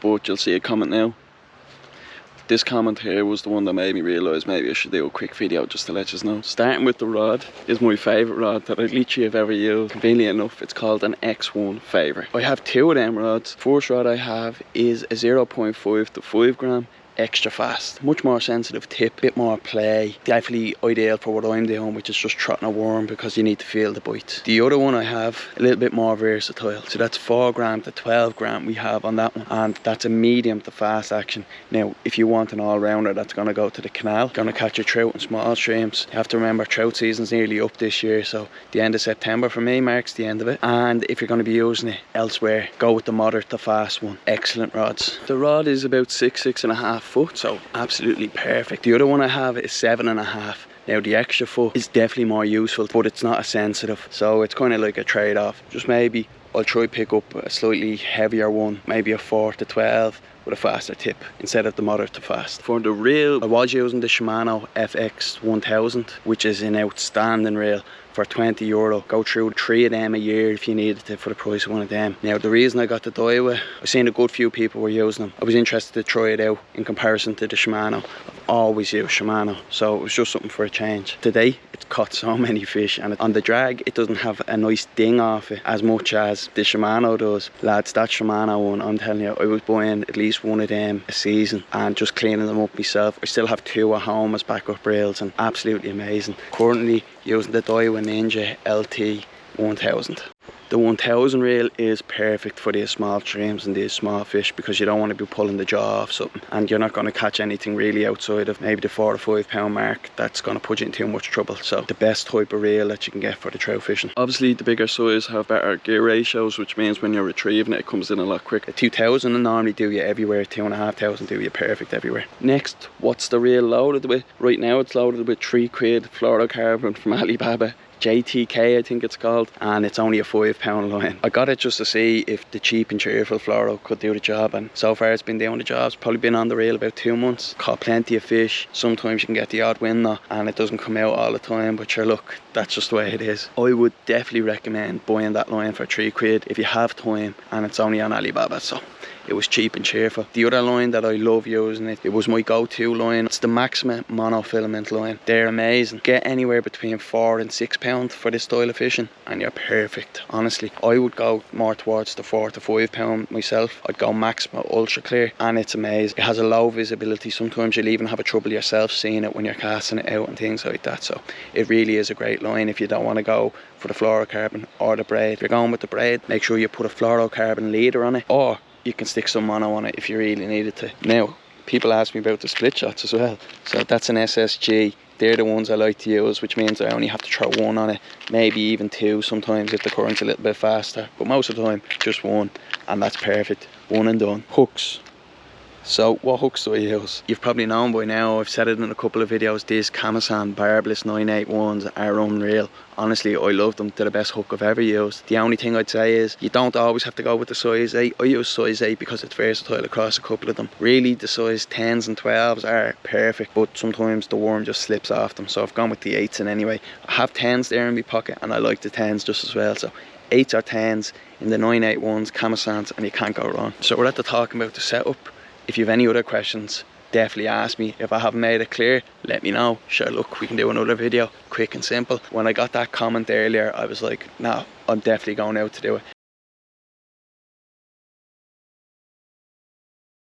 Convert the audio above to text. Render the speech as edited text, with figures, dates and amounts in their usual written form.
but you'll see a comment now. This comment here was the one that made me realise maybe I should do a quick video just to let you know. Starting with the rod is my favourite rod that I literally have ever used. Conveniently enough, it's called an X1 favourite. I have two of them rods. First rod I have is a 0.5 to 5 gram. Extra fast, much more sensitive tip, bit more play, definitely ideal for what I'm doing, which is just trotting a worm because you need to feel the bite. The other one I have a little bit more versatile, so that's 4 gram to 12 gram we have on that one, and that's a medium to fast action. Now if you want an all-rounder that's going to go to the canal, going to catch your trout in small streams, you have to remember trout season's nearly up this year, so the end of September for me marks the end of it. And if you're going to be using it elsewhere, go with the moderate to fast one. Excellent rods. The rod is about 6.5 foot, so absolutely perfect. The other one I have is 7.5. Now the extra foot is definitely more useful, but it's not as sensitive, so it's kind of like a trade-off. Just maybe I'll try pick up a slightly heavier one, maybe a 4 to 12 with a faster tip instead of the moderate to fast. For the reel, I was using the Shimano FX 1000, which is an outstanding reel for €20. Go through 3 of them a year if you needed to for the price of one of them. Now the reason I got the Daiwa, I've seen a good few people were using them. I was interested to try it out in comparison to the Shimano. I've always used Shimano, so it was just something for a change. Today it's caught so many fish, and on the drag it doesn't have a nice ding off it as much as the Shimano does. Lads, that Shimano one, I'm telling you, I was buying at least one of them a season and just cleaning them up myself. I still have 2 at home as backup reels, and absolutely amazing. Currently using the Daiwa Ninja LT 1000. The 1000 reel is perfect for these small streams and these small fish because you don't want to be pulling the jaw off something, and you're not going to catch anything really outside of maybe the 4 to 5 pound mark. That's going to put you in too much trouble. So the best type of reel that you can get for the trout fishing. Obviously the bigger size have better gear ratios, which means when you're retrieving it, it comes in a lot quicker. A 2000 will normally do you everywhere, 2,500 do you perfect everywhere. Next, what's the reel loaded with? Right now it's loaded with 3 quid fluorocarbon from Alibaba. JTK I think it's called, and it's only a 5 pound line. I got it just to see if the cheap and cheerful fluoro could do the job, and so far it's been doing the job. It's probably been on the reel about 2 months. Caught plenty of fish. Sometimes you can get the odd winner and it doesn't come out all the time, but sure, look, that's just the way it is. I would definitely recommend buying that line for 3 quid if you have time, and it's only on Alibaba, so it was cheap and cheerful. The other line that I love using, it was my go-to line. It's the Maxima monofilament line. They're amazing. Get anywhere between 4 and 6 pound for this style of fishing and you're perfect. Honestly, I would go more towards the 4 to 5 pound myself. I'd go Maxima Ultra Clear, and it's amazing. It has a low visibility. Sometimes you'll even have a trouble yourself seeing it when you're casting it out and things like that. So it really is a great line if you don't want to go for the fluorocarbon or the braid. If you're going with the braid, make sure you put a fluorocarbon leader on it, or you can stick some mono on it if you really needed to. Now, people ask me about the split shots as well. So that's an SSG. They're the ones I like to use, which means I only have to throw 1 on it, maybe even 2 sometimes if the current's a little bit faster. But most of the time, just 1, and that's perfect. 1 and done. Hooks. So what hooks do I use? You've probably known by now, I've said it in a couple of videos, these Kamasan barbless 981s are unreal. Honestly, I love them. They're the best hook I've ever used. The only thing I'd say is you don't always have to go with the size 8. I use size 8 because it's versatile across a couple of them. Really, the size 10s and 12s are perfect, but sometimes the worm just slips off them, so I've gone with the 8s. And anyway, I have 10s there in my pocket and I like the 10s just as well. So 8s or 10s in the 981s, Kamasans, and you can't go wrong. So we're at the talking about the setup. If you have any other questions, definitely ask me. If I haven't made it clear, let me know. Sure, look, we can do another video, quick and simple. When I got that comment earlier, I was like, no, I'm definitely going out to do it.